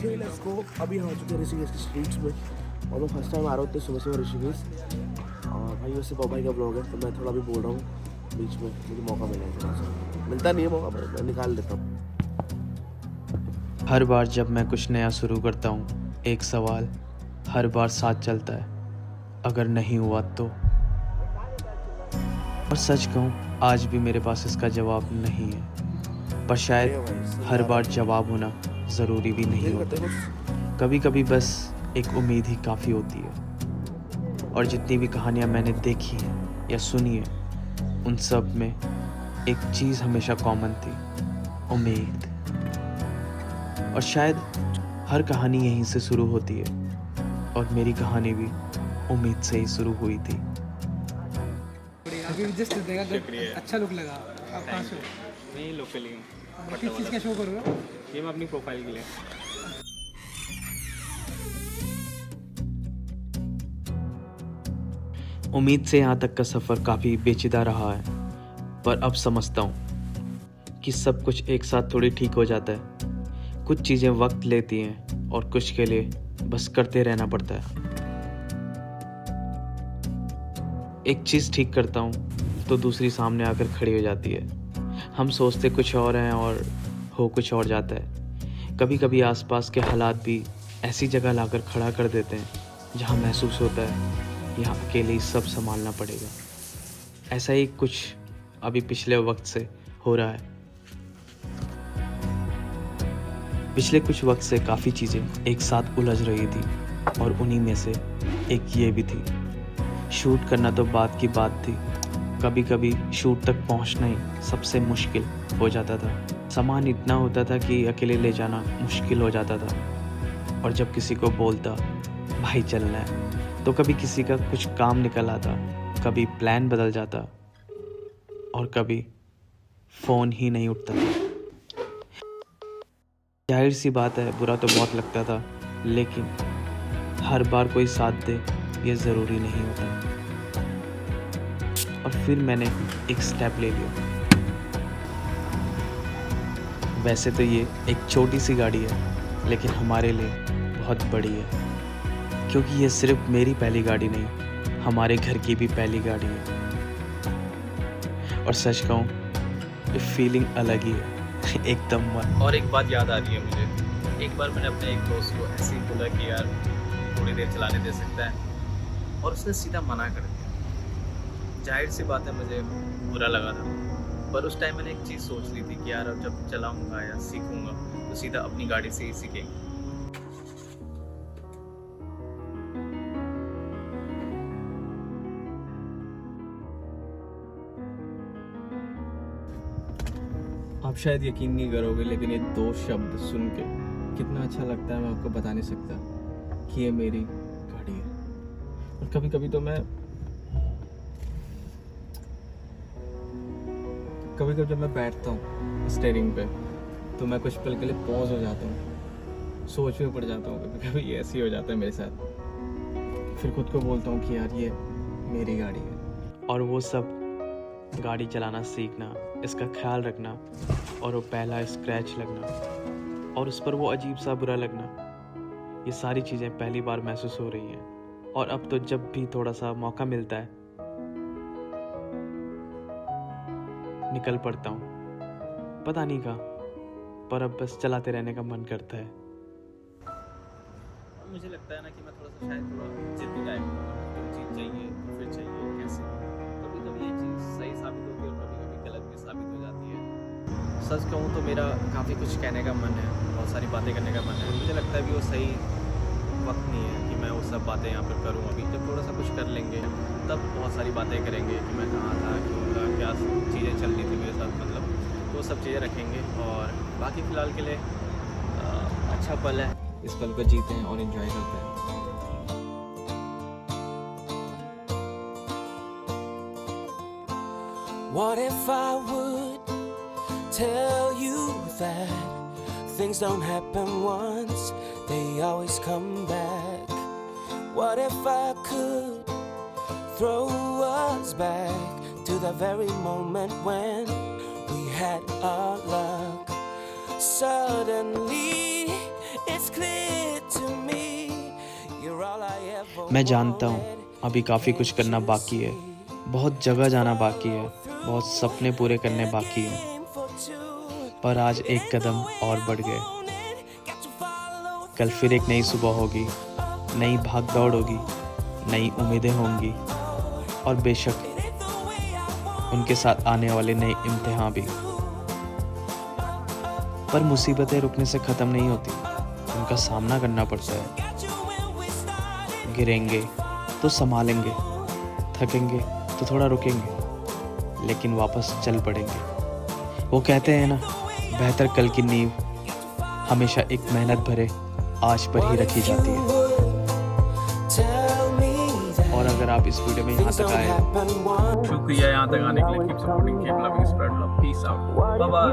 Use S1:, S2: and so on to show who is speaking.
S1: Okay let's go. अभी हम आ चुके हैं ऋषिकेश के स्ट्रीट्स में और मैं फर्स्ट टाइम आ रहा हूँ इतने सुबह सुबह ऋषिकेश। और भाई वैसे पापा का ब्लॉग है तो मैं थोड़ा भी बोल रहा हूँ बीच में, मुझे मौका मिला थोड़ा सा, मिलता नहीं है मौका पर मैं निकाल लेता हूँ।
S2: हर बार जब मैं कुछ नया शुरू करता हूँ, एक सवाल हर बार साथ चलता है, अगर नहीं हुआ तो। और सच कहूँ आज भी मेरे पास इसका जवाब नहीं है, पर शायद हर बार जवाब होना ज़रूरी भी नहीं होता। कभी कभी बस एक उम्मीद ही काफ़ी होती है। और जितनी भी कहानियाँ मैंने देखी हैं या सुनी है, उन सब में एक चीज़ हमेशा कॉमन थी, उम्मीद। और शायद हर कहानी यहीं से शुरू होती है, और मेरी कहानी भी उम्मीद से ही शुरू हुई थी।
S3: अभी जस्ट देखा तो अच्छा लुक लगा। आप कहाँ से हो?
S4: मैं लोकल ही हूँ।
S3: किस चीज़ का शो कर रहे हो?
S4: ये मैं अपनी प्रोफाइल के लिए।
S2: उम्मीद से यहाँ तक का सफ़र काफ़ी पेचीदा रहा है, पर अब समझता हूँ कि सब कुछ एक साथ थोड़ी ठीक हो जाता है। कुछ चीज़ें वक्त लेती हैं और कुछ के लिए बस करते रहना पड़ता है। एक चीज़ ठीक करता हूँ तो दूसरी सामने आकर खड़ी हो जाती है। हम सोचते कुछ और हैं और हो कुछ और जाता है। कभी कभी आसपास के हालात भी ऐसी जगह लाकर खड़ा कर देते हैं जहाँ महसूस होता है यहाँ अकेले ही सब संभालना पड़ेगा। ऐसा ही कुछ अभी पिछले वक्त से हो रहा है। पिछले कुछ वक्त से काफ़ी चीज़ें एक साथ उलझ रही थी, और उन्हीं में से एक ये भी थी। शूट करना तो बात की बात थी, कभी कभी शूट तक पहुंचना ही सबसे मुश्किल हो जाता था। सामान इतना होता था कि अकेले ले जाना मुश्किल हो जाता था। और जब किसी को बोलता भाई चलना है, तो कभी किसी का कुछ काम निकल आता, कभी प्लान बदल जाता, और कभी फ़ोन ही नहीं उठता था। जाहिर सी बात है बुरा तो बहुत लगता था, लेकिन हर बार कोई साथ दे ये ज़रूरी नहीं होता। और फिर मैंने एक स्टेप ले लिया। वैसे तो ये एक छोटी सी गाड़ी है, लेकिन हमारे लिए बहुत बड़ी है, क्योंकि ये सिर्फ मेरी पहली गाड़ी नहीं, हमारे घर की भी पहली गाड़ी है। और सच कहूँ ये फीलिंग अलग ही है, एकदम मन।
S4: और एक बात याद आ रही है मुझे। एक बार मैंने अपने एक दोस्त को ऐसे ही बोला कि यार थोड़ी देर चलाने दे सकता है, और उसने सीधा मना कर दिया। जाहिर सी बात है मुझे बुरा लगा था, पर उस टाइम मैंने एक चीज़ सोच ली थी कि यार अब जब चलाऊँगा या सीखूँगा तो सीधा अपनी गाड़ी से ही सीखेंगे। आप शायद यकीन नहीं करोगे, लेकिन ये दो शब्द सुन के कितना अच्छा लगता है मैं आपको बता नहीं सकता कि ये मेरी गाड़ी है। और कभी कभी तो जब मैं बैठता हूँ स्टीयरिंग पे तो मैं कुछ पल के लिए पॉज हो जाता हूँ, सोच में पड़ जाता हूँ। कभी कभी ऐसे ही हो जाता है मेरे साथ। फिर खुद को बोलता हूँ कि यार ये मेरी गाड़ी है।
S2: और वो सब गाड़ी चलाना सीखना, इसका ख्याल रखना, और वो पहला स्क्रैच लगना, और उस पर वो अजीब सा बुरा लगना, ये सारी चीज़ें पहली बार महसूस हो रही हैं। और अब तो जब भी थोड़ा सा मौका मिलता है निकल पड़ता हूँ, पता नहीं कहाँ, पर अब बस चलाते रहने का मन करता है।
S4: और मुझे लगता है ना कि मैं शायद थोड़ा जिद्दी टाइप का हूँ। जो चीज़ चाहिए तो फिर चाहिए कैसे। कभी कभी ये चीज़ सही साबित होती है और कभी कभी गलत भी साबित हो जाती है। सच कहूँ तो मेरा काफ़ी कुछ कहने का मन है, बहुत सारी बातें करने का मन है। मुझे लगता है कि वो सही वक्त नहीं है कि मैं वो सब बातें यहाँ पर करूँ। अभी जब थोड़ा सा कुछ कर लेंगे तब बहुत सारी बातें करेंगे कि मैं कहाँ था, क्यों था, क्या चीज़ें चल रही थी मेरे साथ, मतलब वो सब चीज़ें रखेंगे। और बाकी फ़िलहाल के लिए अच्छा पल है, इस पल को जीते हैं और एंजॉय करते हैं।
S5: What if I would tell you that things don't happen once, they always come back? What if I could throw us back to the very moment when we had our luck? Suddenly it's clear to me. You're all I ever
S2: मैं जानता हूँ अभी काफ़ी कुछ करना बाकी है, बहुत जगह जाना बाकी है, बहुत सपने पूरे करने बाकी हैं,
S5: wanted for two.
S2: पर आज एक कदम और बढ़ गए।
S5: Got to follow
S2: कल फिर एक नई सुबह होगी, नई भाग दौड़ होगी, नई उम्मीदें होंगी और बेशक उनके साथ आने वाले नए इम्तिहान भी। पर मुसीबतें रुकने से ख़त्म नहीं होती, उनका सामना करना पड़ता है।
S5: got you when we started.
S2: गिरेंगे तो संभालेंगे, थकेंगे तो थोड़ा रुकेंगे, लेकिन वापस चल पड़ेंगे। वो कहते हैं ना, बेहतर कल की नींव हमेशा एक मेहनत भरे आज पर ही रखी जाती है।
S5: Tell me that
S2: और अगर आप इस वीडियो में यहाँ
S5: things
S2: तक
S5: don't
S2: आए
S5: happen once.
S4: शुक्रिया यहाँ तक आने के लिए। Keep supporting, keep loving, spread love, peace out, bye bye.